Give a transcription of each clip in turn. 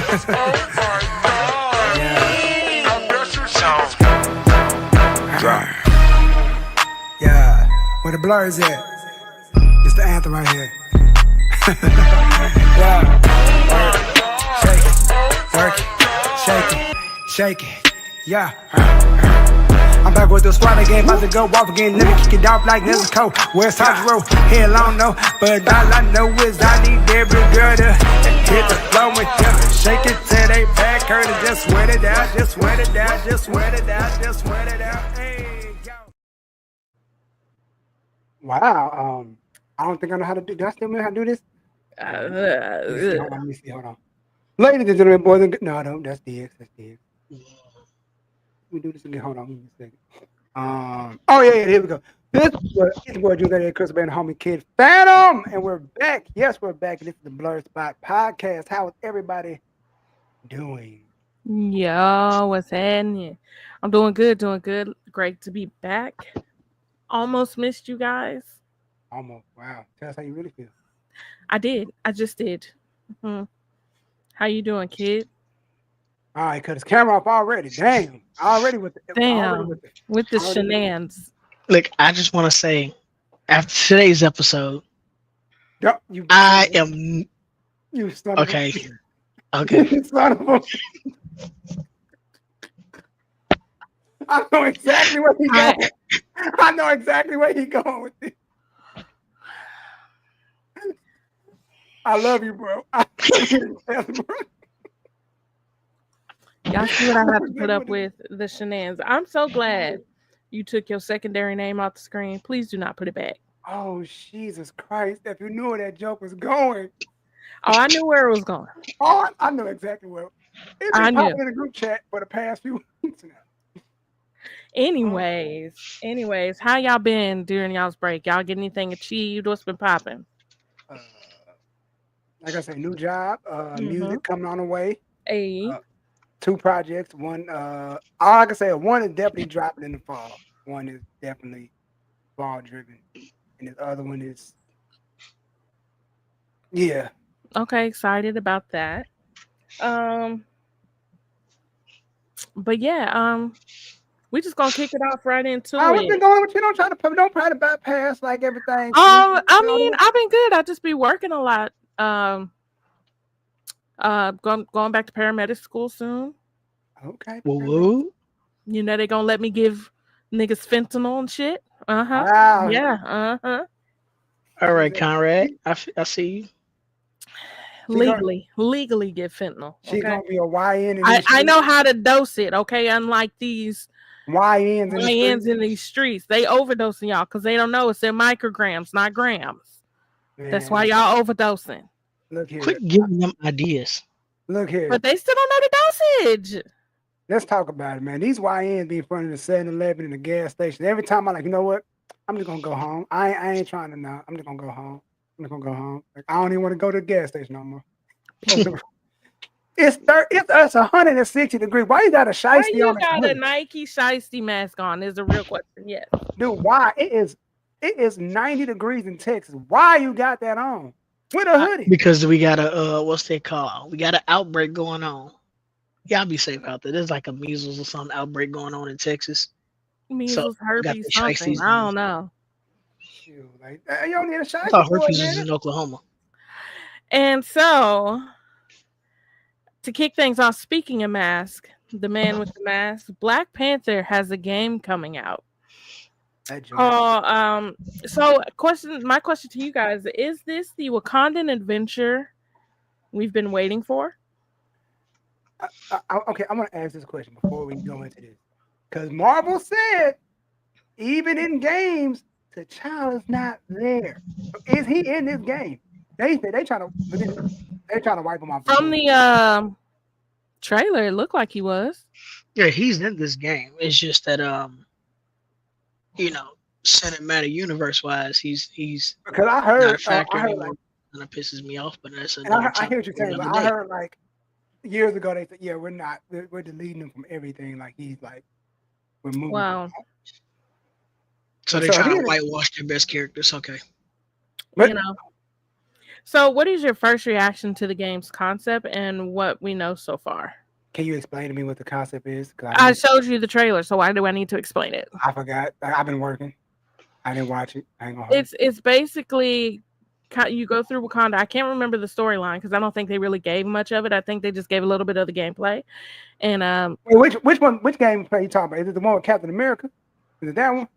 Yeah, where the blur is at? It's the anthem right here. Yeah, work it, shake it, shake it, yeah. I'm back with the squad again, about to go off again. Let me kick it off like Nezuko. West Side Road, hell I don't know, but all I know is I need every girl to hit the floor with them. Shake it till they back hurt and just sweat it out, just sweat it out, just sweat it out, just sweat it out. Hey, yo. Wow, I don't think I know how to do. Do I still know how to do this? Let me see. Hold on. Ladies and gentlemen, boys and no, no, that's DX. That's DX. Let me do this again. Hold on, give me a second. Oh yeah, here we go. This is boy Junior, Chris Band, homie Kid Phantom, and we're back. Yes, we're back. This is the Blerd Spot Podcast. How is everybody doing? Yo, what's happening? I'm doing good, doing good. Great to be back. Almost missed you guys. Almost. Wow. Tell us how you really feel. I did. I just did. How you doing, kid? All right, cut his camera off already. Damn. Already with the with the shenanigans. Look, I just want to say, after today's episode, yep, you son okay. Of Okay. You son of a... I know exactly where he's going. I know exactly where he's going with this. I love you, bro. Y'all see what I have to put up with? The shenanigans. I'm so glad you took your secondary name off the screen. Please do not put it back. Oh, Jesus Christ. If you knew where that joke was going. Oh, I knew where it was going. Oh, I know exactly where. It's been popping in the group chat for the past few weeks now. Anyways, how y'all been during y'all's break? Y'all get anything achieved? What's been popping? Like I said, new job, music coming on the way. Hey. 2 projects. One, all I can say, one is definitely dropping in the fall. One is definitely fall driven, and the other one is, yeah. Okay, excited about that. But yeah, we just gonna kick it off right into it. What's been going on with you? Don't try to bypass like everything. I mean, I've been good. I just be working a lot. Going back to paramedic school soon. Okay. Woo. You know they gonna let me give niggas fentanyl and shit. Wow. Yeah. All right, Conrad. I see you. Legally give fentanyl. She's gonna be a YN. I know how to dose it. Okay, unlike these YNs in these streets, they overdosing y'all because they don't know it's in micrograms, not grams. Man. That's why y'all overdosing. Look here. Quit giving them ideas. Look here. But they still don't know the dosage. Let's talk about it, man. These YNs be in front of the 7-Eleven in the gas station. Every time I'm like, you know what? I'm just gonna go home. I ain't trying to know. I'm just gonna go home. Like, I don't even want to go to the gas station no more. It's 160 degrees. Why you got a shiesty on? Why you got a Nike shiesty mask on? Is a real question. Yes. Dude, why? It is 90 degrees in Texas. Why you got that on? With a hoodie. Because we got a what's they called? We got an outbreak going on. Y'all be safe out there. There's like a measles or something outbreak going on in Texas. Measles, herpes, something. I don't know. Shoot, like, you don't need a shiesty. I thought herpes was in Oklahoma. And so, to kick things off, speaking of mask, the man with the mask, Black Panther has a game coming out. My question to you guys, is this the Wakandan adventure we've been waiting for? Okay, I'm going to ask this question before we go into this. Because Marvel said, even in games, T'Challa's not there. Is he in this game? They said they're trying to wipe him off. From the trailer, it looked like he was. Yeah, he's in this game. It's just that cinematic universe wise, he's because I heard not a factor anymore. Kind of pisses me off, but that's I hear what you're saying. But I heard like years ago they said, yeah, we're deleting him from everything. Like he's like we're moving. Wow. So they're trying to whitewash their best characters. Okay. But, So, what is your first reaction to the game's concept and what we know so far? Can you explain to me what the concept is? I showed you the trailer, so why do I need to explain it? I forgot. I've been working. I didn't watch it. I ain't gonna hold It's basically you go through Wakanda. I can't remember the storyline because I don't think they really gave much of it. I think they just gave a little bit of the gameplay. And Wait, which gameplay are you talking about? Is it the one with Captain America? Is it that one?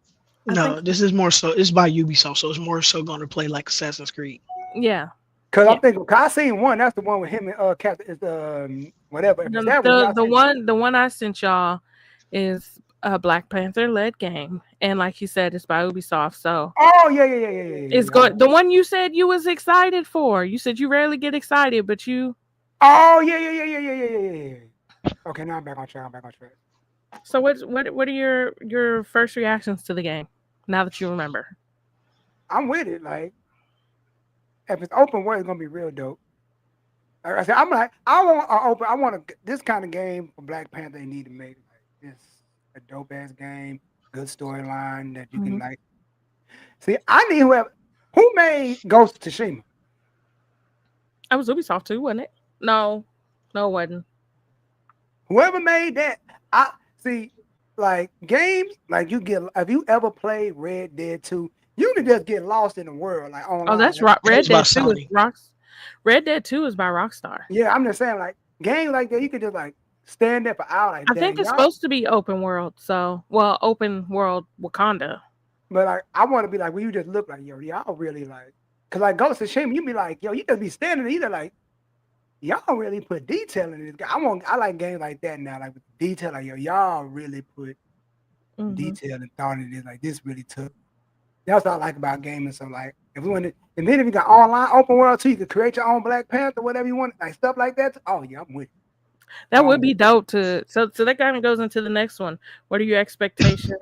No, this is more so. It's by Ubisoft, so it's more so going to play like Assassin's Creed. Yeah. Because I'm thinking, cause I seen one. That's the one with him and Captain. Is whatever. The one I sent y'all is a Black Panther led game, and like you said, it's by Ubisoft. So yeah. It's good. The one you said you was excited for. You said you rarely get excited, but you. Oh yeah. Okay, now I'm back on track. So what are your first reactions to the game now that you remember? I'm with it. Like, if it's open world, it's gonna be real dope. Like I said, I'm like, I want this kind of game for Black Panther. They need to make like this a dope ass game, good storyline that you can like. See, I need who made Ghost of Tsushima. That was Ubisoft too, wasn't it? No, it wasn't. Whoever made that, I see. Like games, like you get. If you ever played Red Dead 2, you can just get lost in the world. Like online. Oh, that's Red Dead 2 is Red Dead 2 is by Rockstar. Yeah, I'm just saying, like games like that, you could just like stand there for hours. Like, I think it's supposed to be open world. So, open world Wakanda. But like, I want to be like, when you just look like, yo, y'all really like, cause like Ghost of Tsushima, you be like, yo, you just be standing there, either like, y'all really put detail in this. I like games like that now, like with detail, like yo, y'all really put detail and thought in this. Like this really took. That's what I like about gaming. So like, if we want to, and then if you got online open world too, you could create your own Black Panther, whatever you want, like stuff like that. Oh yeah, I'm with you. That would be dope to. So that kind of goes into the next one. What are your expectations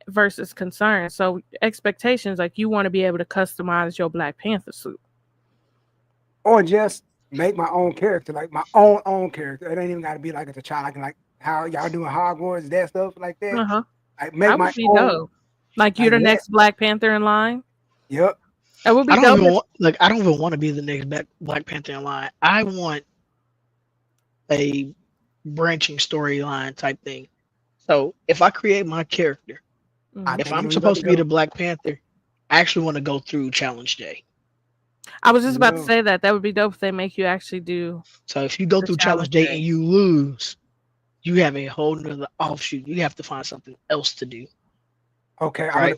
versus concerns? So expectations, like you want to be able to customize your Black Panther suit, or just make my own character, like my own character. It ain't even got to be like it's a child. I can like how y'all doing Hogwarts, that stuff like that. Like make my own. Dope. Like you're the next Black Panther in line. Yep. That would be dope. I don't even want to be the next Black Panther in line. I want a branching storyline type thing. So if I create my character, if I'm supposed to be the Black Panther, I actually want to go through Challenge Day. I was just about to say that would be dope if they make you actually do. So if you go through Challenge Day and you lose, you have a whole nother offshoot. You have to find something else to do. Okay, right?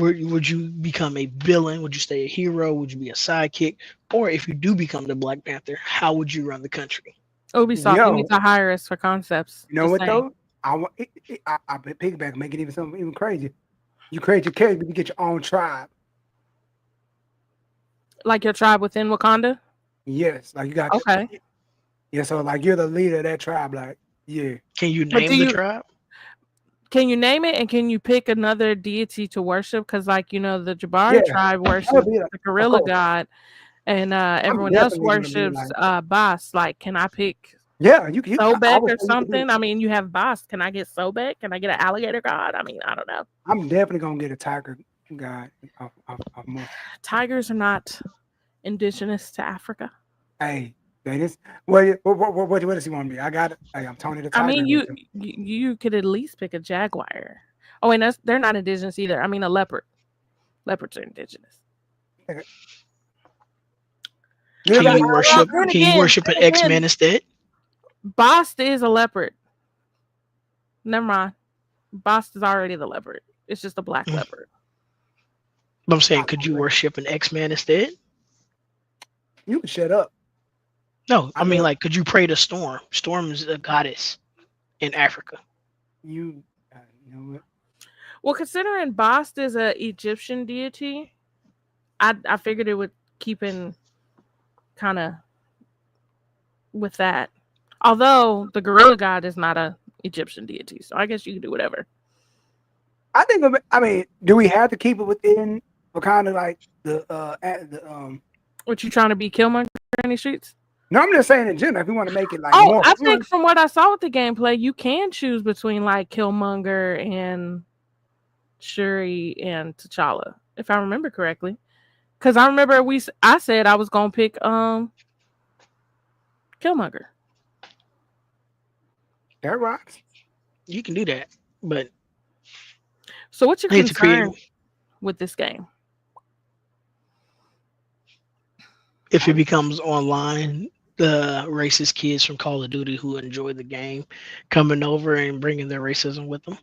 Would you become a villain? Would you stay a hero? Would you be a sidekick? Or if you do become the Black Panther, how would you run the country? Ubisoft, you need to hire us for concepts. You know what though? I piggyback, make it even crazy. You create your character, you get your own tribe. Like your tribe within Wakanda? Yes, like you got. Okay. Yeah, so like you're the leader of that tribe, like yeah. Can you name the tribe? Can you name it, and can you pick another deity to worship? Because, like, you know, the Jabari tribe worships the gorilla god, and everyone else worships Bas. Like, can I pick you Sobek or something? I mean, you have Bas. Can I get Sobek? Can I get an alligator god? I mean, I don't know. I'm definitely gonna get a tiger god. Tigers are not indigenous to Africa. Hey. What does he want to be? I got it. Hey, I'm Tony the Tiger. I mean, you could at least pick a jaguar. Oh, and they're not indigenous either. I mean, a leopard. Leopards are indigenous. Okay. Can you worship an X-Man instead? Bast is a leopard. Never mind. Bast is already the leopard. It's just a black leopard. But I'm saying, could you worship an X-Man instead? You can shut up. No, I mean, like, could you pray to Storm? Storm is a goddess in Africa. You know what? Well, considering Bast is an Egyptian deity, I figured it would keep in kind of with that. Although the gorilla god is not a Egyptian deity, so I guess you can do whatever. I mean, do we have to keep it within kind of like the What you trying to be, Killmonger in these streets? No, I'm just saying in general, if you want to make it like more. I think from what I saw with the gameplay, you can choose between like Killmonger and Shuri and T'Challa, if I remember correctly. Because I remember I said I was gonna pick Killmonger. That rocks. You can do that, but So what's your I need to create. concern with this game? If it becomes online, the racist kids from Call of Duty who enjoy the game coming over and bringing their racism with them.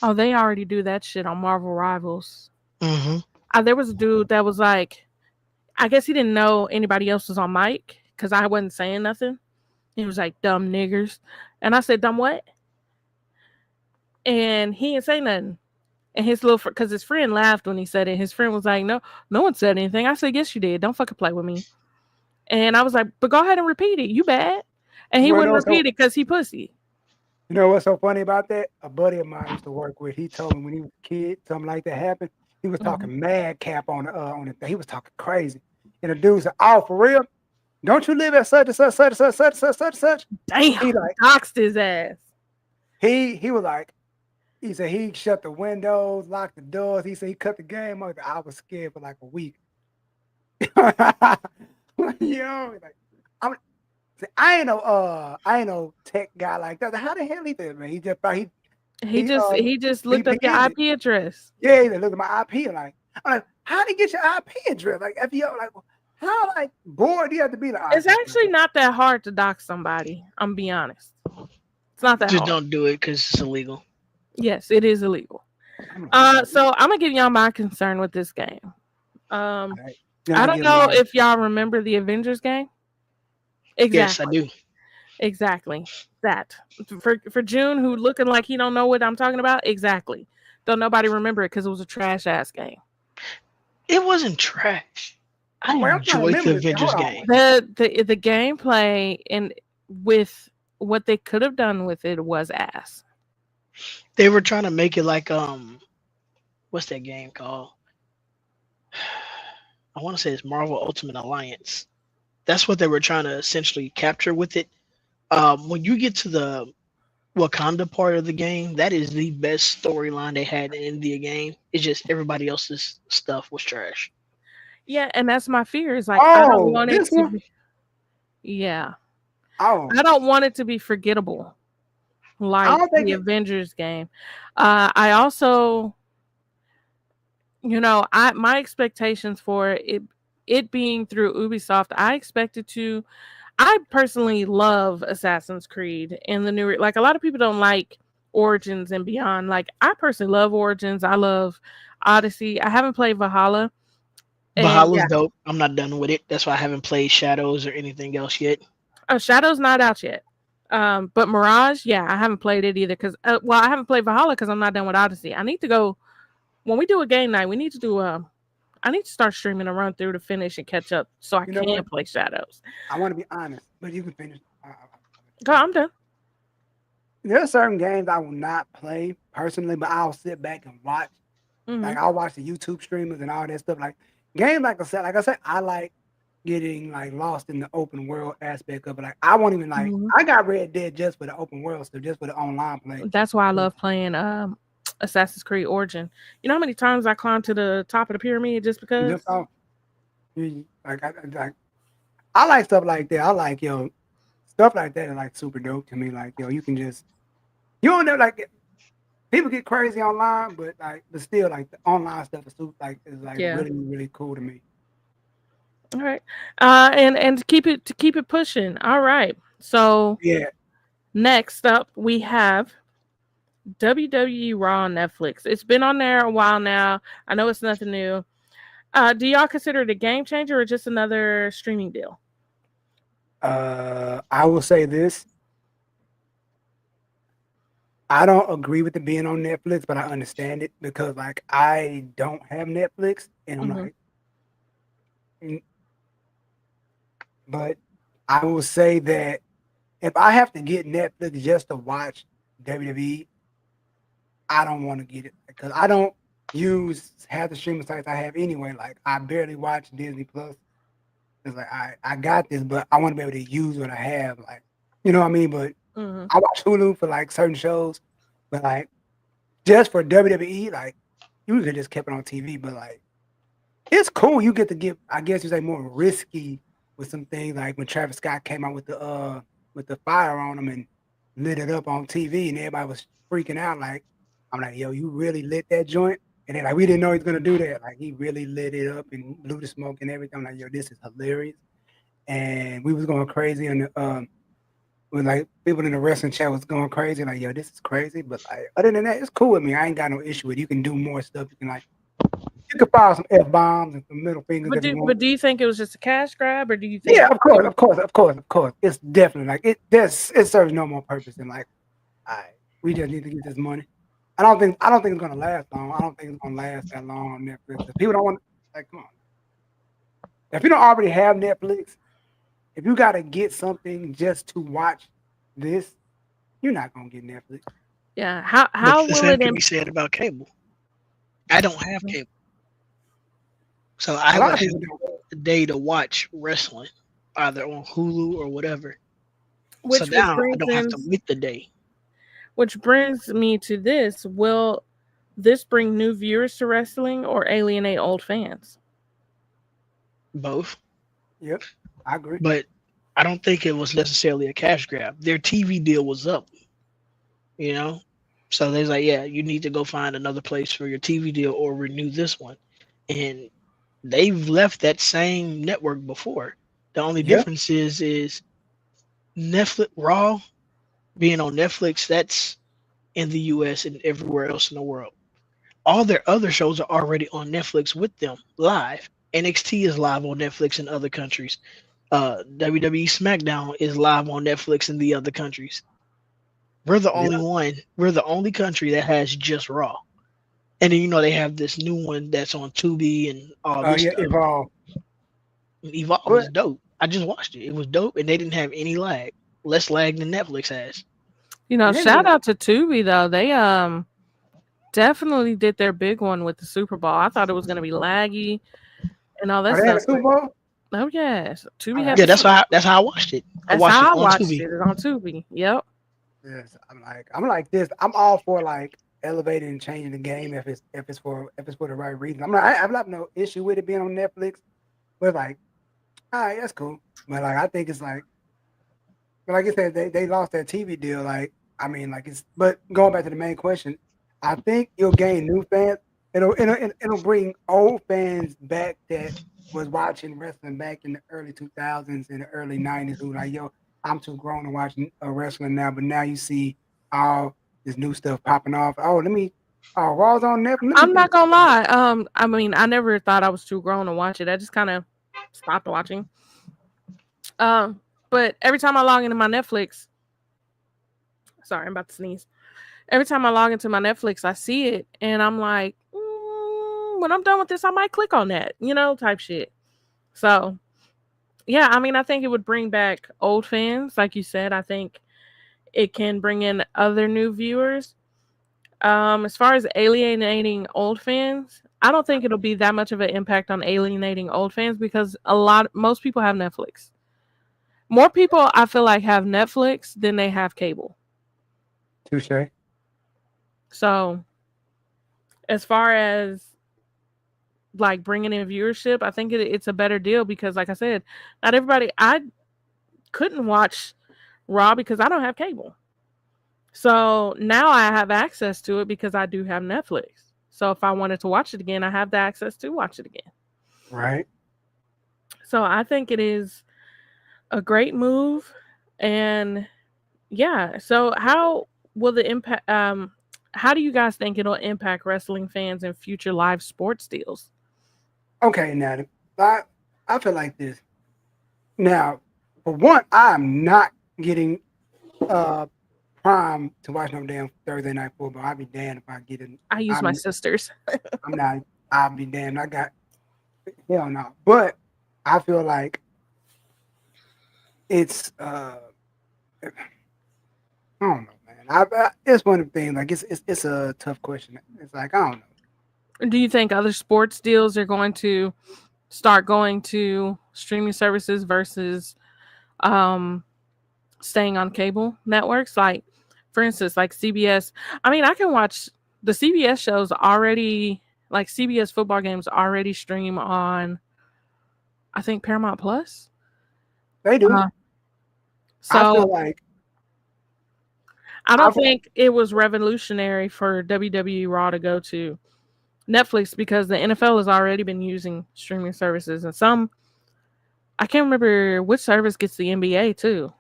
Oh, they already do that shit on Marvel Rivals. Mm-hmm. There was a dude that was like, I guess he didn't know anybody else was on mic because I wasn't saying nothing. He was like, dumb niggers. And I said, dumb what? And he didn't say nothing. And his little, because his friend laughed when he said it. His friend was like, no one said anything. I said, yes, you did. Don't fucking play with me. And I was like, but go ahead and repeat it. You bad. And he wouldn't repeat it because he pussy. You know what's so funny about that? A buddy of mine used to work with. He told me when he was a kid, something like that happened. He was talking mad cap on the thing. He was talking crazy. And the dude said, "Oh, for real? Don't you live at such and such, such and such, such and such, such and such?" Damn, he like doxed his ass. He was like, he said he shut the windows, locked the doors. He said he cut the game off. I was scared for like a week. Yo, like I ain't no tech guy like that. How the hell he did, man? He just looked up your IP address. Yeah, he looked at my IP. I'm like, how do you get your IP address? Like, if you like, how like bored do you have to be? Like, it's actually not that hard to dox somebody. I'm be honest. It's not that just hard. don't do it because it's illegal. Yes, it is illegal. So I'm gonna give y'all my concern with this game. I don't know if y'all remember the Avengers game. Exactly. Yes, I do. Exactly. That for June, who looking like he don't know what I'm talking about. Exactly. Don't nobody remember it because it was a trash ass game. It wasn't trash. I enjoyed the Avengers game. The gameplay and with what they could have done with it was ass. They were trying to make it like what's that game called? I want to say it's Marvel Ultimate Alliance. That's what they were trying to essentially capture with it. When you get to the Wakanda part of the game, that is the best storyline they had in the game. It's just everybody else's stuff was trash. Yeah, and that's my fear. Is like I don't want it to be. Yeah. I don't want it to be forgettable, like the Avengers game. I also, my expectations for it being through Ubisoft, I expected to. I personally love Assassin's Creed and the new. Like a lot of people don't like Origins and Beyond. Like I personally love Origins. I love Odyssey. I haven't played Valhalla. Valhalla's dope. I'm not done with it. That's why I haven't played Shadows or anything else yet. Oh, Shadow's not out yet. But Mirage, yeah, I haven't played it either because I haven't played Valhalla because I'm not done with Odyssey. I need to go when we do a game night. We need to do I need to start streaming a run through to finish and catch up so I can play Shadows. I want to be honest, but you can finish. Go, I'm done. There are certain games I will not play personally, but I'll sit back and watch. Like I'll watch the YouTube streamers and all that stuff. Like games, like I said, I like getting like lost in the open world aspect of it. Like I won't even like. I got Red Dead just for the open world stuff, just for the online play. That's why I love playing Assassin's Creed Origin. You know how many times I climbed to the top of the pyramid just because? I like stuff like that. I like stuff like that is like super dope to me. Like you can just you don't know like people get crazy online, but still like the online stuff is really really cool to me. All right, and to keep it pushing. All right, so next up we have WWE Raw on Netflix. It's been on there a while now. I know it's nothing new. Do y'all consider it a game changer or just another streaming deal? I will say this. I don't agree with it being on Netflix, but I understand it because like I don't have Netflix and I'm like, but I will say that if I have to get Netflix just to watch WWE, I don't want to get it because I don't use half the streaming sites I have anyway. Like I barely watch Disney Plus. It's like I got this, but I want to be able to use what I have. Like, you know what I mean? But I watch Hulu for like certain shows, but like just for WWE, like you could just kept it on TV. But like it's cool. You get to get, I guess you say, more risky with some things, like when Travis Scott came out with the fire on him and lit it up on TV, and everybody was freaking out. Like, I'm like, yo, you really lit that joint? And then like we didn't know he was gonna do that. Like he really lit it up and blew the smoke and everything. I'm like, yo, this is hilarious. And we was going crazy, and with like people in the wrestling chat was going crazy. Like, yo, this is crazy. But like other than that, it's cool with me. I ain't got no issue with it. You can do more stuff. You can file some F-bombs and some middle fingers if you want. But do you think it was just a cash grab, or do you think? Yeah, of course. It's definitely like it serves no more purpose than like, all right, we just need to get this money. I don't think it's gonna last long. I don't think it's gonna last that long on Netflix. If people don't want, like, come on. If you don't already have Netflix, if you gotta get something just to watch this, you're not gonna get Netflix. Yeah. How the will same it? can be said about cable. I don't have cable, so A I lot would of have people don't. a day to watch wrestling, either on Hulu or whatever. So Which now I brings don't have to in, wait the day. which brings me to this: will this bring new viewers to wrestling or alienate old fans? Both, Yep, I agree. but I don't think it was necessarily a cash grab. Their TV deal was up, you know. So they're like, yeah, you need to go find another place for your TV deal or renew this one. And they've left that same network before. The only Yeah, difference is Netflix Raw being on Netflix, that's in the US and everywhere else in the world. All their other shows are already on Netflix with them live. NXT is live on Netflix in other countries. WWE SmackDown is live on Netflix in the other countries. We're the yeah. only one. We're the only country that has just Raw. And then they have this new one that's on Tubi and all this Yeah, stuff. Evolve. Evolve But is dope. I just watched it. It was dope, and they didn't have any lag. Less lag than Netflix has. yeah, Shout out to Tubi though. They definitely did their big one with the Super Bowl. I thought it was gonna be laggy and all that are they in the stuff. Super Bowl? Oh yes, Tubi I had Yeah, the haven't. that's how I watched it. I That's watched it how I on watched Tubi. it. It's on Tubi. Yep. Yes, I'm like this. I'm all for like elevating and changing the game if it's for the right reason. I'm not no issue with it being on Netflix, but like, all right, that's cool. But like, I think it's like, but like I said, they lost that TV deal. Like, I mean, like it's. But going back to the main question, I think you'll gain new fans. It'll bring old fans back that was watching wrestling back in the early 2000s and the early 90s who like, yo, I'm too grown to watch wrestling now. But now you see all this new stuff popping off. Raw's on Netflix. Let me I'm get not gonna lie. I mean, I never thought I was too grown to watch it. I just kind of stopped watching. But every time I log into my Netflix, sorry, I'm about to sneeze. Every time I log into my Netflix, I see it, and I'm like, when I'm done with this, I might click on that, type shit. So, yeah, I mean, I think it would bring back old fans, like you said. I think it can bring in other new viewers. As far as alienating old fans, I don't think it'll be that much of an impact on alienating old fans because most people have Netflix. More people, I feel like, have Netflix than they have cable. touche. So, as far as like bringing in viewership, I think it's a better deal because, like I said, not everybody. I couldn't watch Raw because I don't have cable. So now I have access to it because I do have Netflix. So if I wanted to watch it again, I have the access to watch it again. Right. So I think it is a great move. And yeah, so how will the impact how do you guys think it'll impact wrestling fans and future live sports deals? Okay, now I feel like this. Now, for one, I'm not getting Prime to watch no damn Thursday night football. I'd be damned if I get it. I use my sisters. I'm not. I'll be damned. I got hell no. But I feel like it's I don't know, man. It's one of the things. Like it's a tough question. It's like I don't know. Do you think other sports deals are going to start going to streaming services versus staying on cable networks? Like, for instance, like CBS. I mean, I can watch the CBS shows already. like CBS football games already stream on, I think, Paramount Plus. They do. Uh, I feel so like I don't think it was revolutionary for WWE Raw to go to Netflix because the NFL has already been using streaming services, and some, I can't remember which service gets the NBA too.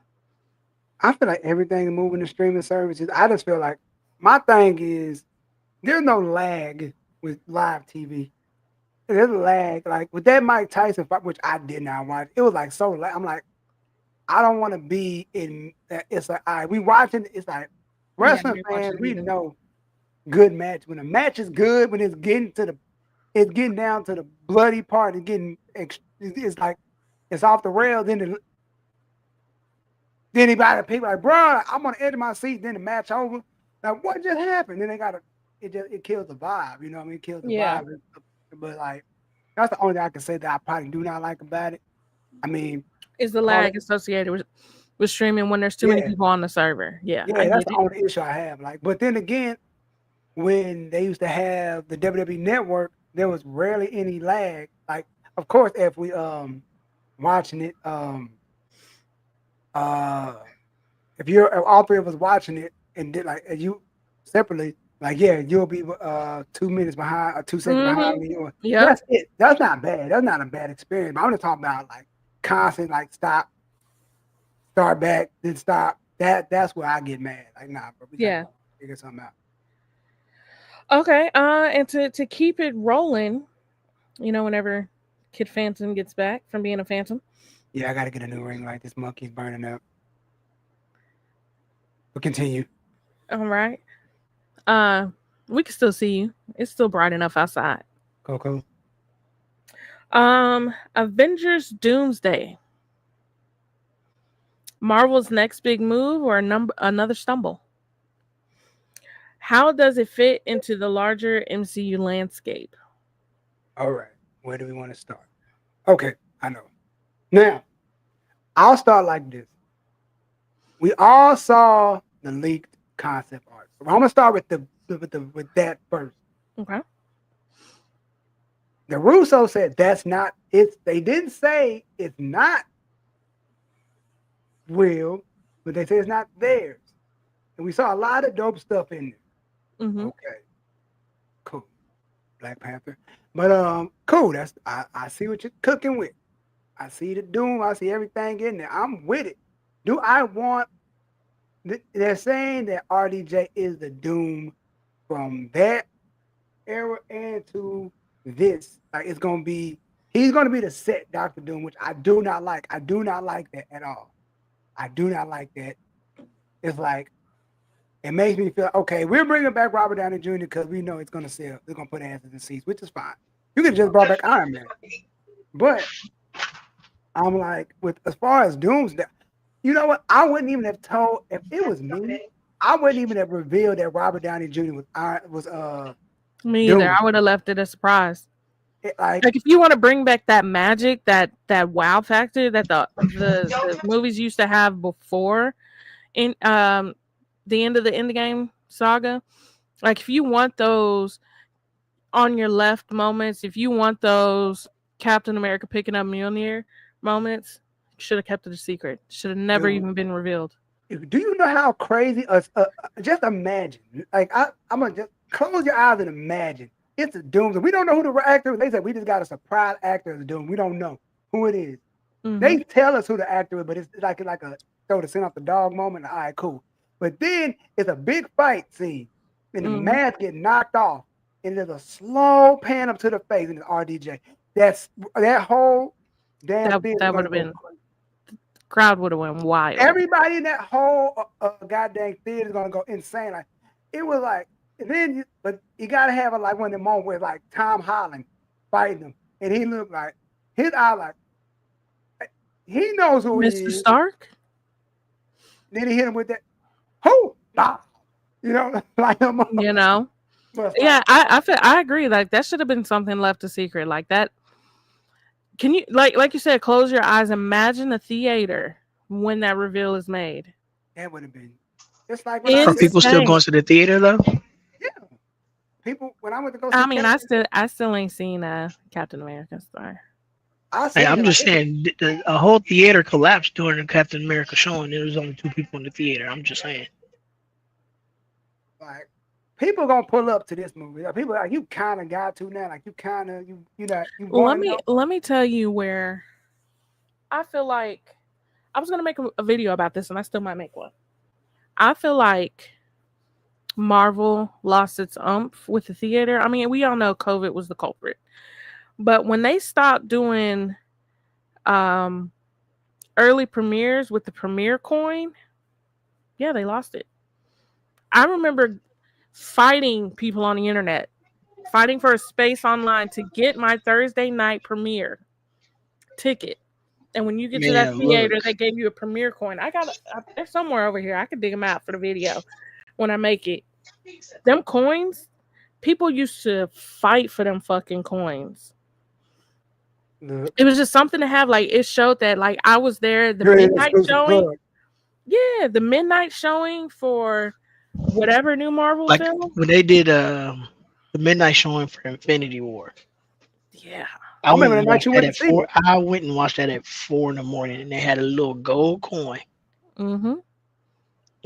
I feel like everything is moving to streaming services. I just feel like my thing is there's no lag with live TV. There's a lag. Like with that Mike Tyson fight, which I did not watch, it was like so lag. I'm like, I don't want to be in. It's like, all right, we watching. It's like wrestling fans. We know good match when a match is good. When it's getting down to the bloody part. It's like it's off the rails. Then anybody people like, bro, I'm on the edge of my seat. Then the match over. Like what just happened? Then it kills the vibe. You know what I mean? It kills the vibe. But like that's the only thing I can say that I probably do not like about it. I mean, is the lag associated with streaming when there's too many people on the server. Yeah, that's the only issue I have. Like, but then again, when they used to have the WWE Network, there was rarely any lag. Like, of course, if we watching it, if you're all three of us watching it and did like you separately, like you'll be 2 minutes behind or 2 seconds behind me. Or that's it. That's not bad. That's not a bad experience. But I'm just talking about like constant, like stop, start back, then stop. That's where I get mad. Like, nah, bro. We gotta figure something out. Okay. And to keep it rolling, whenever Kid Phantom gets back from being a Phantom. Yeah, I gotta get a new ring light. This monkey's burning up. We'll continue. All right. We can still see you. It's still bright enough outside. Cool. Avengers Doomsday. Marvel's next big move or another stumble? How does it fit into the larger MCU landscape? All right. Where do we want to start? Okay, I know. Now, I'll start like this. We all saw the leaked concept art. So I'm gonna start with that first. Okay. The Russo said that's not it. They didn't say it's not real, but they say it's not theirs. And we saw a lot of dope stuff in there. Mm-hmm. Okay. Cool. Black Panther. But cool. That's I see what you're cooking with. I see the Doom. I see everything in there. I'm with it. Do I want? They're saying that RDJ is the Doom from that era into this. Like he's gonna be the set Dr. Doom, which I do not like. I do not like that at all. I do not like that. It's like it makes me feel okay. We're bringing back Robert Downey Jr. because we know it's gonna sell. They're gonna put asses in seats, which is fine. You could just brought back Iron Man, but I'm like, as far as Doomsday, you know what? I wouldn't even have told if it was me. I wouldn't even have revealed that Robert Downey Jr. was me either. I would have left it a surprise. Like if you want to bring back that magic, that wow factor that the movies used to have before in the end of the Endgame saga, like if you want those on your left moments, if you want those Captain America picking up Mjolnir moments, should have kept it a secret. Should have never even been revealed. Do you know how crazy? Just imagine. Like I'm gonna just close your eyes and imagine. It's a Doom. We don't know who the actor is. They said we just got a surprise actor as a Doom. We don't know who it is. Mm-hmm. They tell us who the actor is, but it's like a throw the scent off the dog moment. All right, cool. But then it's a big fight scene, and the mask get knocked off, and there's a slow pan up to the face, and it's RDJ. That whole damn thing. That would have been. Crowd would have went wild. Everybody in that whole goddamn theater is gonna go insane. Like it was like, and then but you gotta have like one of the moments where like Tom Holland fighting him, and he looked like his eye like he knows who Mr. he is. Stark. Then he hit him with that, who? Nah. You know, like yeah, I agree. Like that should have been something left a secret like that. Can you like you said, close your eyes, imagine a theater when that reveal is made? That would have been. It's like are people still going to the theater though? Yeah. people when I went to go see. I mean, I still ain't seen Captain America. Sorry. Hey, I'm just saying, a whole theater collapsed during the Captain America showing. There was only 2 people in the theater. I'm just saying. Like, people gonna pull up to this movie. Like, people like you kind of got to now. Like you kind of you know you want to know. Let me tell you where I feel like I was gonna make a video about this, and I still might make one. I feel like Marvel lost its umph with the theater. I mean, we all know COVID was the culprit, but when they stopped doing early premieres with the premiere coin, yeah, they lost it. I remember fighting people on the internet, fighting for a space online to get my Thursday night premiere ticket. And when you get to that theater, they gave you a premiere coin. They're somewhere over here. I could dig them out for the video when I make it. Them coins, people used to fight for them fucking coins. It was just something to have. Like, it showed that, like, I was there. The midnight showing. Yeah, the midnight showing for whatever new Marvel film. When they did the midnight showing for Infinity War. Yeah. I went and watched that at 4 in the morning, and they had a little gold coin. Mm-hmm.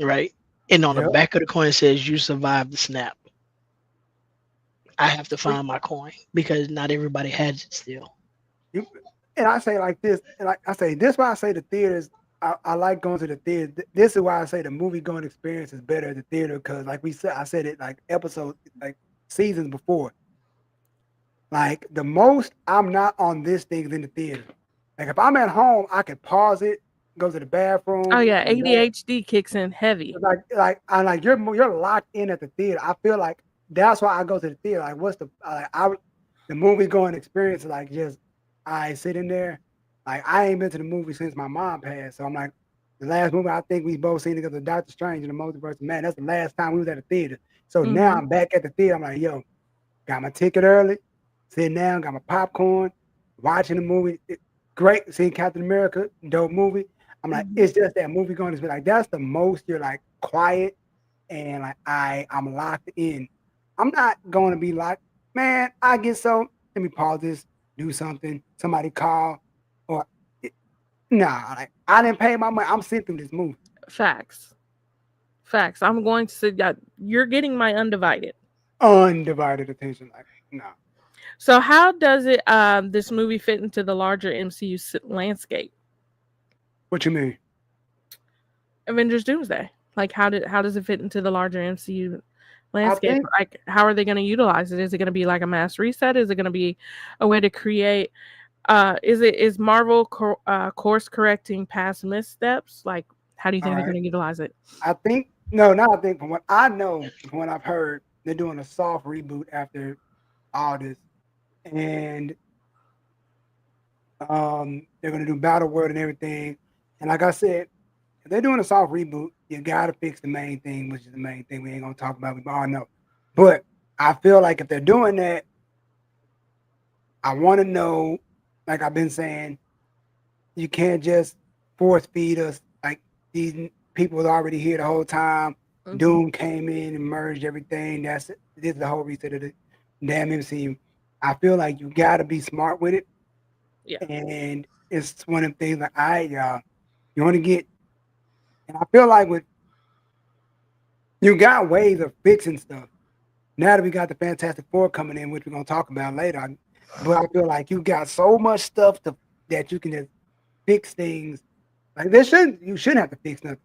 Right? And on the back of the coin it says, "You survived the snap." I have to find my coin because not everybody has it still. And I say like this, and like I say this, why I say the theaters. I like going to the theater. This is why I say the movie going experience is better at the theater because, like we said, I said it like seasons before. Like the most I'm not on this thing is in the theater. Like if I'm at home, I can pause it, go to the bathroom. Oh yeah, ADHD kicks in heavy. Like you're locked in at the theater. I feel like that's why I go to the theater. Like what's the movie going experience? Like just I sit in there. Like I ain't been to the movie since my mom passed. So I'm like, the last movie I think we both seen together, Doctor Strange and the Multiverse of Man. That's the last time we was at the theater. So now I'm back at the theater. I'm like, yo, got my ticket early, sitting down, got my popcorn, watching the movie. Great, seeing Captain America, dope movie. I'm like, it's just that movie going to be like, that's the most you're like quiet and like I'm locked in. I'm not going to be like, man, I get so, let me pause this, do something, somebody call. Or like I didn't pay my money. I'm sitting through this movie. Facts. I'm going to say that you're getting my undivided attention. Like no. So how does it this movie fit into the larger MCU landscape? What you mean? Avengers Doomsday. Like how does it fit into the larger MCU landscape? Like how are they going to utilize it? Is it going to be like a mass reset? Is it going to be a way to create? Is Marvel course correcting past missteps? Like, how do you think they're going to utilize it? I think from what I know, from what I've heard, they're doing a soft reboot after all this, and they're going to do Battle World and everything. And like I said, if they're doing a soft reboot, you got to fix the main thing, which is the main thing we ain't going to talk about. We all know, but I feel like if they're doing that, I want to know. Like I've been saying, you can't just force feed us. Like these people was already here the whole time. Doom came in and merged everything. This is the whole reset of the damn MCU. I feel like you got to be smart with it. Yeah. And it's one of the things like, all right, y'all, you want to get, and I feel like you got ways of fixing stuff. Now that we got the Fantastic Four coming in, which we're going to talk about later, but I feel like you got so much stuff that you can just fix things. Like you shouldn't have to fix nothing.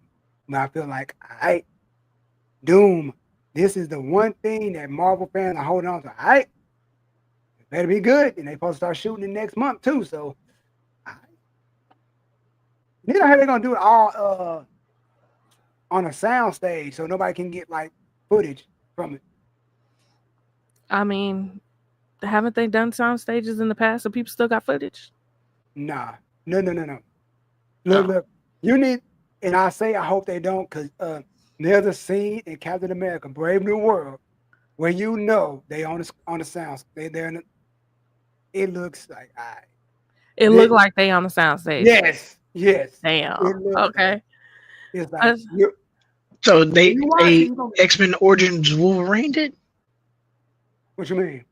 But I feel like, all right, Doom, this is the one thing that Marvel fans are holding on to. All right, it better be good. And they're supposed to start shooting it next month too. So then I heard they're gonna do it all on a sound stage so nobody can get like footage from it. I mean, haven't they done sound stages in the past so people still got footage? Nah. No. Look, you need, and I hope they don't, because there's a scene in Captain America, Brave New World, where you know they on the sounds. They're in it looks like it looked like they on the sound stage. Yes. Damn. Okay. It's like so they X-Men Origins Wolverine did? What you mean?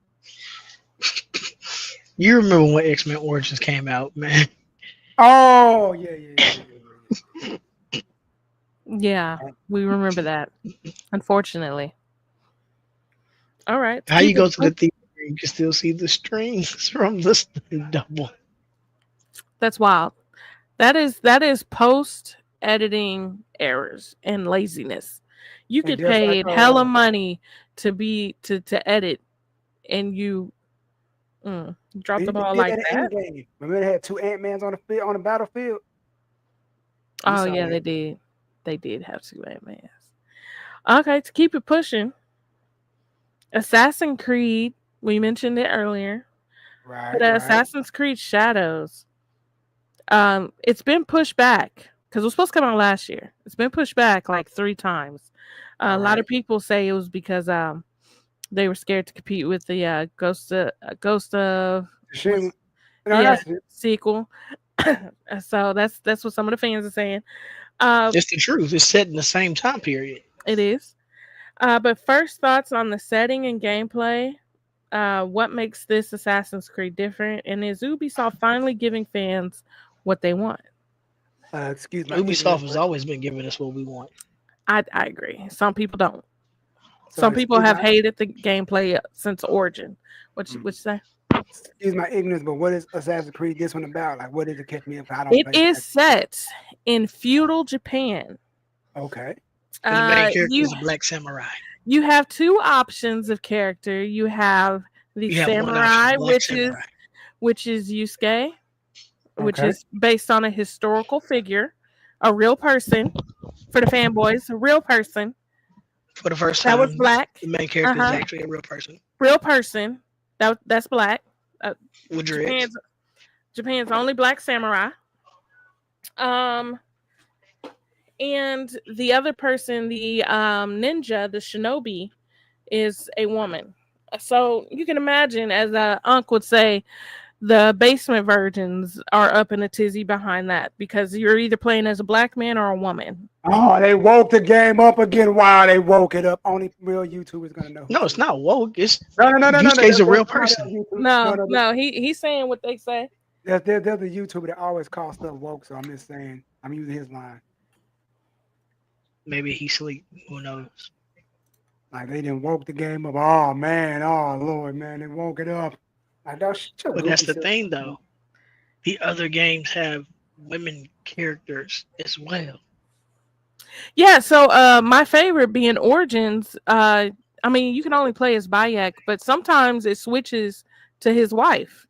You remember when X-Men Origins came out, man? Oh yeah. Yeah, we remember that. Unfortunately. All right. To How you keep go it to the theater, you can still see the strings from the double. That's wild. That is post editing errors and laziness. You And get just like paid hella money to edit, and you drop they the ball did like that in that. Endgame. Remember they had two Ant-Mans on the field on the battlefield. You Oh saw yeah, that. they did. They did have two Ant-Mans. Okay, to keep it pushing, Assassin's Creed. We mentioned it earlier, but Right. Assassin's Creed Shadows. It's been pushed back because it was supposed to come out last year. It's been pushed back like 3 times. A lot Right. of people say it was because they were scared to compete with the Ghost of Shame. what's No, yeah that's it. sequel. So that's what some of the fans are saying. Uh, It's the truth. It's set in the same time period. it is. But first thoughts on the setting and gameplay. What makes this Assassin's Creed different, and is Ubisoft finally giving fans what they want? Excuse my Ubisoft ignorance, has but always been giving us what we want. I agree. Some people don't. so Some people have hated the gameplay since Origin. Which mm, which say excuse my ignorance, but what is Assassin's Creed this one about? Like, what does it catch me up? I don't it play is Assassin's Creed. set in feudal Japan. Okay. And the main character You is a black samurai. you have two options of character. You have the You have one option, samurai, black samurai. which is Yusuke, which Okay. is based on a historical figure, a real person. For the fanboys, a real person For the first that was time, black. the main character is actually a real person Real person that's black. with dreads. Japan's only black samurai. Um, and the other person, the ninja, the shinobi, is a woman. So you can imagine, as Unc would say, the basement virgins are up in a tizzy behind that because you're either playing as a black man or a woman. Oh, they woke the game up again. Wow, they woke it up. Only real YouTubers gonna know. No, it's not woke. It's No. Yusuke's a real There's person. No, he's saying what they say. there's a YouTuber that always calls stuff woke, so I'm just saying. I'm using his line. Maybe he sleep. Who knows? Like they didn't woke the game up. Oh man, oh Lord, man, they woke it up. Like But that's the thing, though. The other games have women characters as well. Yeah, so my favorite being Origins. I mean, you can only play as Bayek, but sometimes it switches to his wife.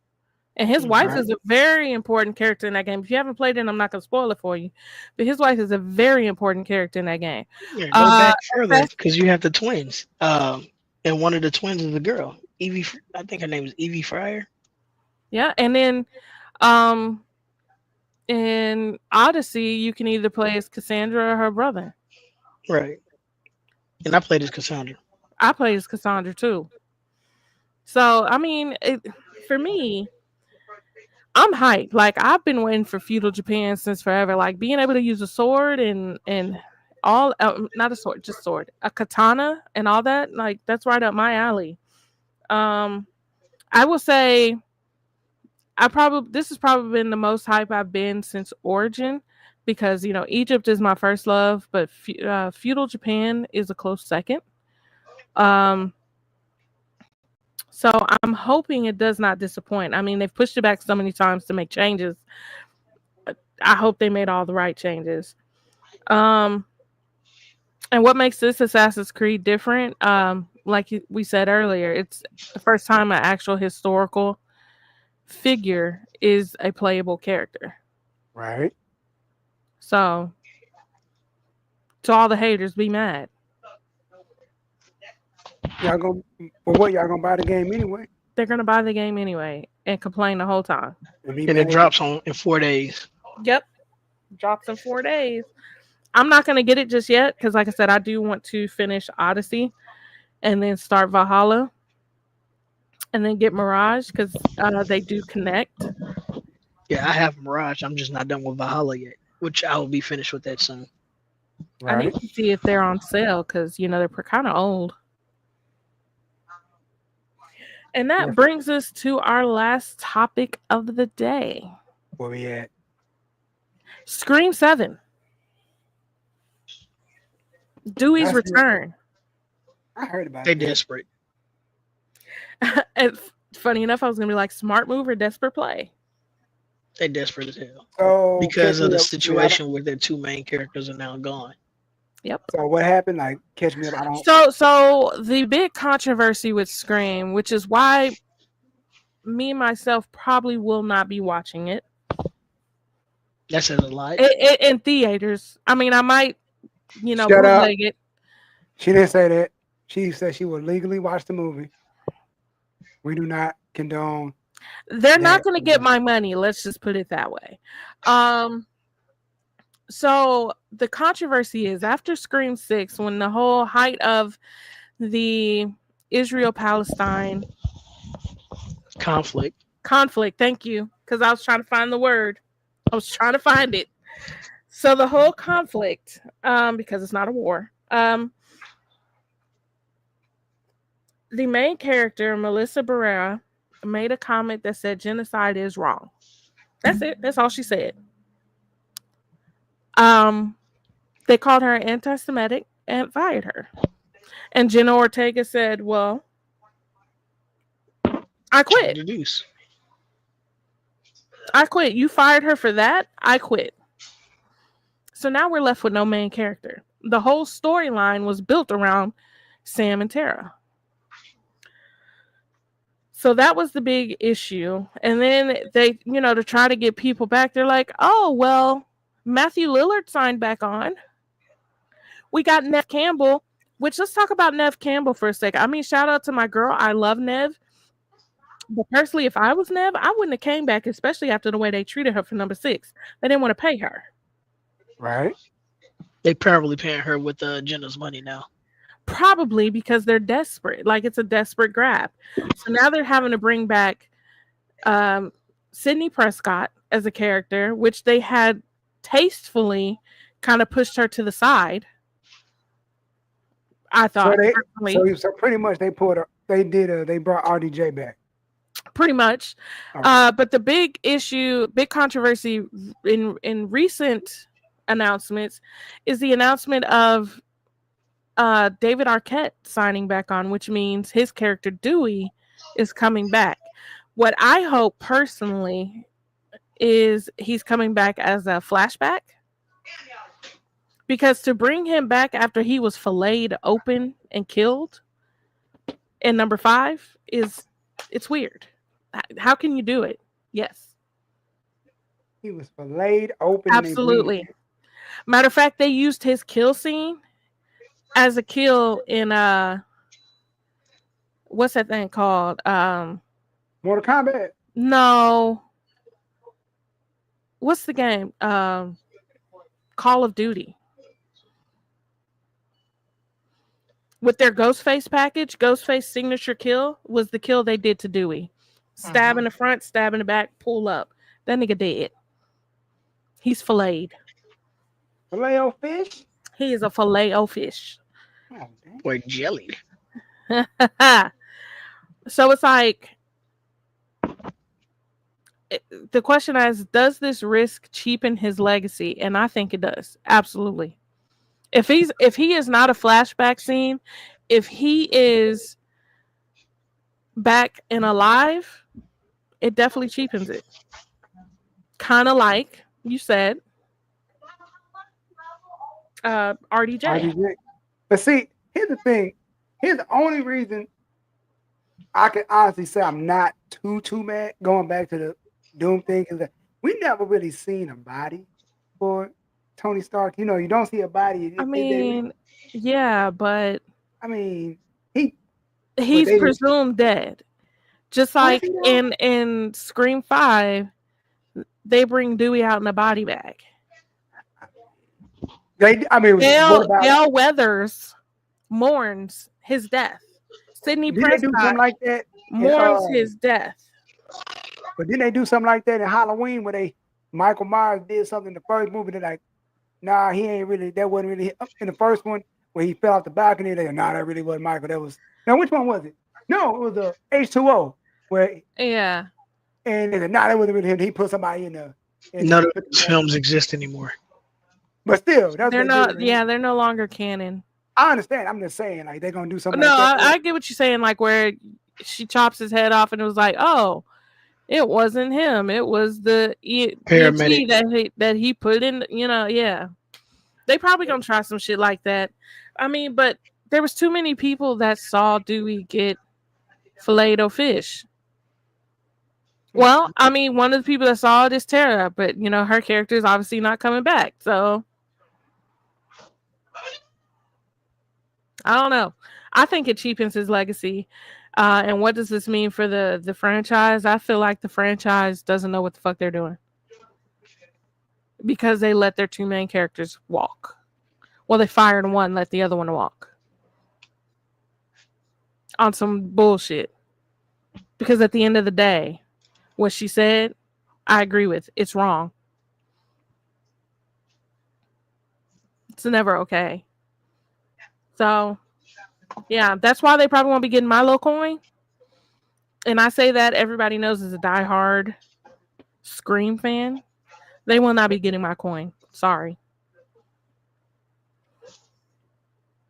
And his wife is a very important character in that game. If you haven't played it, I'm not going to spoil it for you. But his wife is a very important character in that game. Yeah, go back further because you have the twins. And one of the twins is a girl. Evie, I think her name is Evie Fryer. Yeah, and then in Odyssey, you can either play as Cassandra or her brother. Right. And I played as Cassandra. I played as Cassandra too. So, I mean, for me, I'm hyped. Like, I've been waiting for feudal Japan since forever. Like, being able to use a sword and all, not a sword, just sword, a katana and all that. Like, that's right up my alley. I will say, this has probably been the most hype I've been since Origin, because Egypt is my first love, but feudal Japan is a close second. So I'm hoping it does not disappoint. I mean, they've pushed it back so many times to make changes. I hope they made all the right changes. And what makes this Assassin's Creed different? Like we said earlier, it's the first time an actual historical figure is a playable character. Right. So, to all the haters, be mad. Y'all gonna buy the game anyway? They're gonna buy the game anyway and complain the whole time. And it drops in 4 days. Yep, drops in 4 days. I'm not gonna get it just yet because, like I said, I do want to finish Odyssey and then start Valhalla and then get Mirage because they do connect. Yeah, I have Mirage. I'm just not done with Valhalla yet, which I will be finished with that soon. Right. I need to see if they're on sale because they're kind of old. And that brings us to our last topic of the day. Where we at? Scream 7. Dewey's return. I heard about They're that. desperate. And funny enough, I was gonna be like, smart move or desperate play. They're desperate as hell. So Because of the situation where their two main characters are now gone. Yep. So what happened? Like, catch me up. I don't. So the big controversy with Scream, which is why me myself probably will not be watching it. That says a lot. In theaters. I mean, I might, bootleg it. She didn't say that. She said she will legally watch the movie. We do not condone. They're not going to get my money. Let's just put it that way. So the controversy is after Scream 6, when the whole height of the Israel-Palestine conflict. Thank you, because I was trying to find the word. I was trying to find it. So the whole conflict, because it's not a war. The main character, Melissa Barrera, made a comment that said genocide is wrong. That's it. That's all she said. They called her anti-Semitic and fired her. And Jenna Ortega said, well, I quit. I quit. You fired her for that? I quit. So now we're left with no main character. The whole storyline was built around Sam and Tara. So that was the big issue. And then they, to try to get people back, they're like, oh, well, Matthew Lillard signed back on. We got Neve Campbell, which let's talk about Neve Campbell for a second. I mean, shout out to my girl. I love Neve. But personally, if I was Neve, I wouldn't have came back, especially after the way they treated her for number 6. They didn't want to pay her. Right. They probably paying her with Jenna's money now. Probably because they're desperate. Like, it's a desperate grab. So now they're having to bring back Sidney Prescott as a character, which they had tastefully kind of pushed her to the side. I thought. So pretty much they brought RDJ back. Pretty much. Okay. But the big controversy in recent announcements is the announcement of David Arquette signing back on, which means his character Dewey is coming back. What I hope personally is he's coming back as a flashback, because to bring him back after he was filleted open and killed in number 5 it's weird. How can you do it? Yes, he was filleted open. Absolutely. Matter of fact, they used his kill scene as a kill in what's that thing called? Mortal Kombat? No. What's the game? Call of Duty. With their Ghostface package, Ghostface signature kill was the kill they did to Dewey. Stab in the front, stab in the back, pull up. That nigga dead. He's filleted. Filet-O-Fish? He is a Filet-O-Fish. Oh, or jellied. So it's like, the question is, does this risk cheapen his legacy? And I think it does. Absolutely. If he is not a flashback scene, if he is back and alive, it definitely cheapens it. Kind of like you said, RDJ. But see, here's the thing. Here's the only reason I can honestly say I'm not too mad going back to the Doom thing is that we never really seen a body for Tony Stark. You don't see a body. I mean, yeah, but I mean, he's presumed dead. Just like in Scream 5, they bring Dewey out in a body bag. Gail Weathers mourns his death. Sidney Prescott like that mourns his death. But didn't they do something like that in Halloween where Michael Myers did something in the first movie? They're like, nah, he ain't really, that wasn't really in the first one where he fell off the balcony. They're like, nah, that really wasn't Michael. That was, now which one was it? No, it was a H2O where Yeah. and then now that would have been him. He put somebody in there. None of those films exist anymore. But still, that's They're what they not. did. Yeah, they're no longer canon. I understand. I'm just saying, like they're gonna do something. No, like that. I get what you're saying. Like where she chops his head off, and it was like, oh, it wasn't him. It was the Paramedic that he put in. Yeah. They probably gonna try some shit like that. I mean, but there was too many people that saw Dewey get filleted fish. Well, I mean, one of the people that saw it is Tara, but her character is obviously not coming back. So I don't know. I think it cheapens his legacy. And what does this mean for the franchise? I feel like the franchise doesn't know what the fuck they're doing because they let their two main characters walk. Well, they fired one, let the other one walk on some bullshit. Because at the end of the day, what she said, I agree with. It's wrong. It's never okay. So, yeah, that's why they probably won't be getting my little coin. And I say that everybody knows as a diehard Scream fan, they will not be getting my coin. Sorry.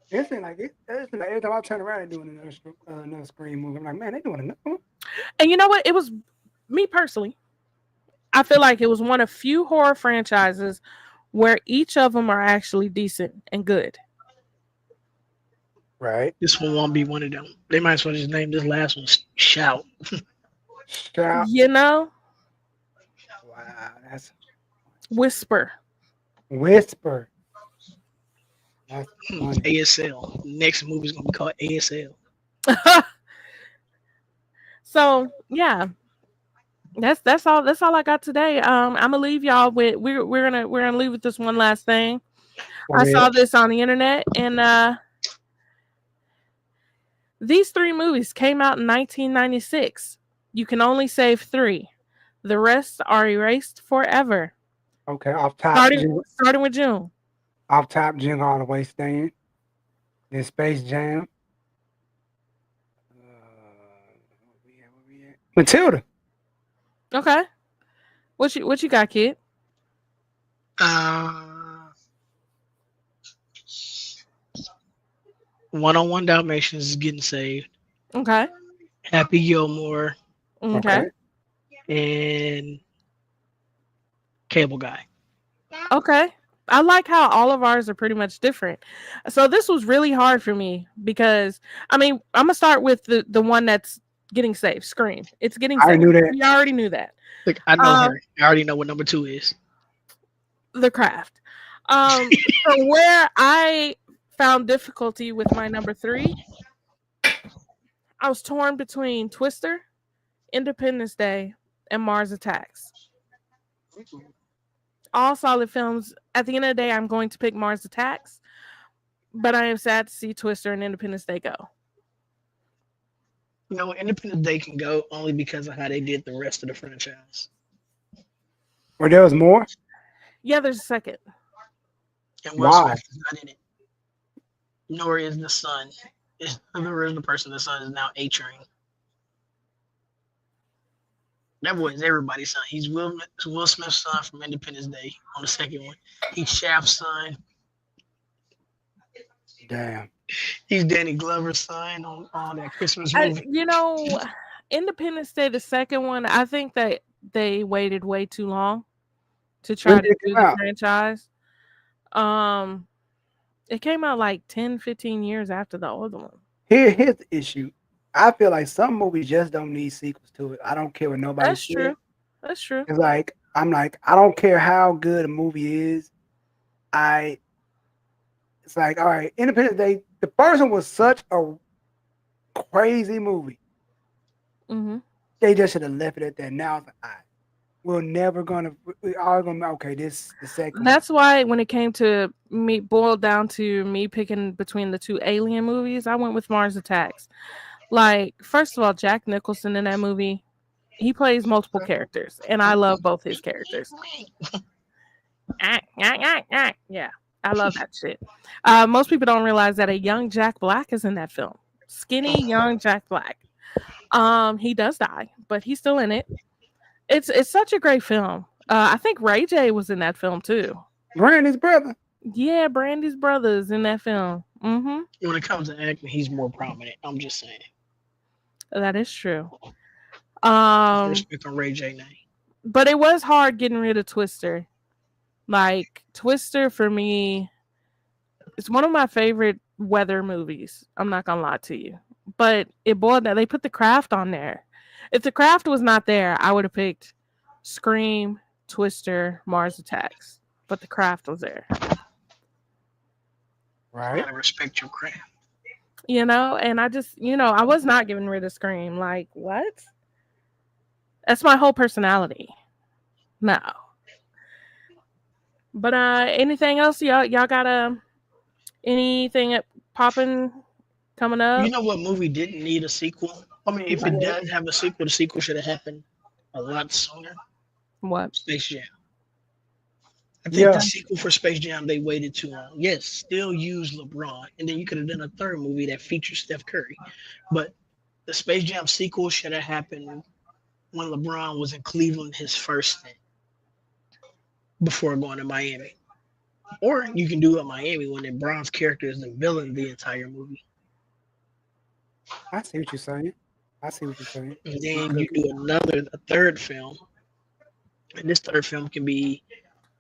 It's like every time I turn around and doing another Scream movie, I'm like, man, they doing another one. And you know what? It was me personally. I feel like it was one of few horror franchises where each of them are actually decent and good. Right. This one won't be one of them. They might as well just name this last one Shout. Shout. Wow, that's Whisper. That's funny. ASL. Next movie is gonna be called ASL. So yeah. That's all I got today. I'm gonna leave y'all with we're gonna leave with this one last thing. I saw this on the internet, and these 3 movies came out in 1996. You can only save 3. The rest are erased forever. Okay, off top. Starting with June. Off top, Jingle All the Way Stand. Then Space Jam. Where we at? Matilda. Okay. What you got, kid? 101 Dalmatians is getting saved. Okay. Happy Gilmore. Okay. And Cable Guy. Okay. I like how all of ours are pretty much different. So this was really hard for me because, I mean, I'm going to start with the one that's getting saved, Scream. It's getting saved. I knew that. We already knew that. Look, I know her. I already know what number 2 is. The Craft. So where I found difficulty with my number 3, I was torn between Twister, Independence Day, and Mars Attacks. All solid films. At the end of the day, I'm going to pick Mars Attacks, but I am sad to see Twister and Independence Day go. You know, Independence Day can go only because of how they did the rest of the franchise. Or there was more? Yeah, there's a second. And Will Smith is not in it. Nor is the son. The original person, the son is now A-Train. That boy is everybody's son. He's Will Smith's son from Independence Day on the second one. He's Shaft's son. Damn. He's Danny Glover's son on that Christmas movie. Independence Day, the second one, I think that they waited way too long to try to do the franchise. It came out like 10, 15 years after the other one. Here's the issue. I feel like some movies just don't need sequels to it. I don't care what nobody says. That's true. It's like, I don't care how good a movie is. It's like, all right, Independence Day, the first one was such a crazy movie. Mm-hmm. They just should have left it at that. Now it's like, we're all gonna, okay, this the second. That's why when it came to me, boiled down to me picking between the 2 Alien movies, I went with Mars Attacks. Like, first of all, Jack Nicholson in that movie, he plays multiple characters, and I love both his characters. Yeah, I love that shit. Most people don't realize that a young Jack Black is in that film. Skinny, young Jack Black. He does die, but he's still in it. It's such a great film. I think Ray J was in that film too. Brandy's brother. Yeah, Brandy's brother's in that film. When it comes to acting, he's more prominent. I'm just saying. That is true. Respect on Ray J name. But it was hard getting rid of Twister. Like Twister for me, it's one of my favorite weather movies. I'm not gonna lie to you, but it boiled down. They put The Craft on there. If The Craft was not there, I would have picked Scream, Twister, Mars Attacks. But The Craft was there. Right. You gotta respect your craft. You know, and I just, I was not getting rid of Scream. Like, what? That's my whole personality. No. But anything else? Y'all got anything popping coming up? You know what movie didn't need a sequel? I mean, if it does have a sequel, the sequel should have happened a lot sooner. What? Space Jam. I think the sequel for Space Jam, they waited too long. Yes, still use LeBron. And then you could have done a third movie that features Steph Curry. But the Space Jam sequel should have happened when LeBron was in Cleveland his first stint before going to Miami. Or you can do it in Miami when LeBron's character is the villain the entire movie. I see what you're saying. And then you do a third film. And this third film can be,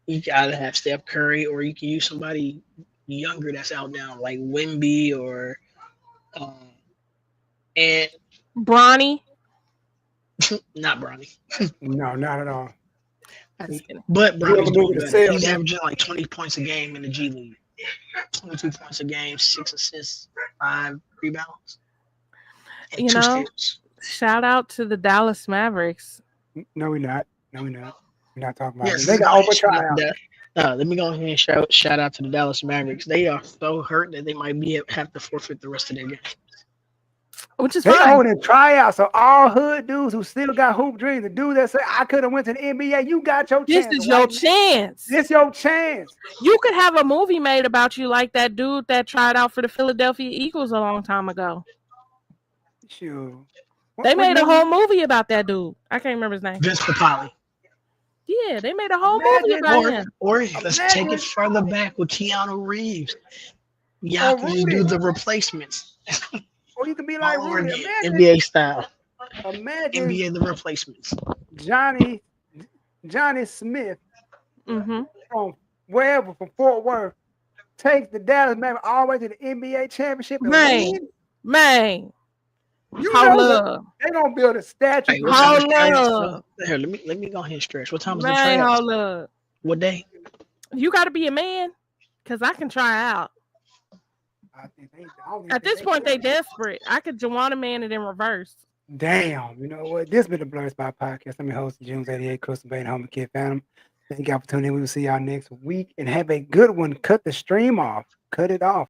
you can either have Steph Curry or you can use somebody younger that's out now, like Wemby or and Bronny. Not Bronny. No, not at all. But Bronny's doing better. He's averaging like 20 points a game in the G League. 22 points a game, 6 assists, 5 rebounds. And 2 steals. Shout out to the Dallas Mavericks. No, we're not. We're not talking about it. They got open tryout. Let me go ahead and shout out to the Dallas Mavericks. They are so hurt that they might have to forfeit the rest of their game. Which is fine. They own in tryouts. So all hood dudes who still got hoop dreams, the dude that say I could have went to the NBA, you got your chance. This is your chance. This your chance. You could have a movie made about you like that dude that tried out for the Philadelphia Eagles a long time ago. Sure. They made a whole movie about that dude. I can't remember his name. Vince Papale. Yeah, they made a whole movie about him. Or let's take it further back with Keanu Reeves. Y'all can just do the replacements. Or you could be like Rudy. NBA style. Imagine NBA the replacements. Johnny Smith from wherever, from Fort Worth, takes the Dallas Mavericks all the way to the NBA championship. Man. You know they're gonna build a statue. Hey, here, let me go ahead and stretch. What time is the tryout? What day? You got to be a man, cause I can try out. At this point, they desperate. I could Juwanna Man it in reverse. Damn, you know what? This been the Blerd Spot Podcast. I'm your host, June's 88, Crystal Bay, and Home Kid Phantom. Thank y'all for tuning in. We will see y'all next week and have a good one. Cut the stream off. Cut it off.